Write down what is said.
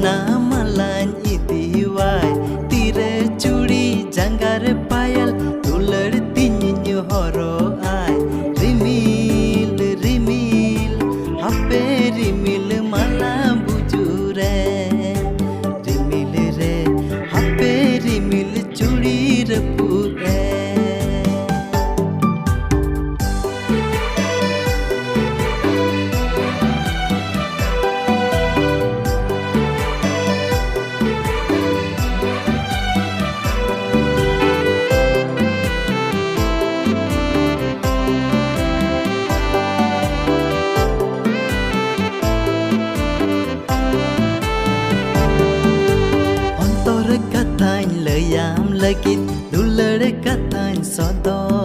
Mana malan iti wai tire curi janggar payal tular tinyu horo ai rimil rimil hape rimil mala bujure rimil re hape rimil curi repure Kathain lời yam lời kít du lơ để kathain so đó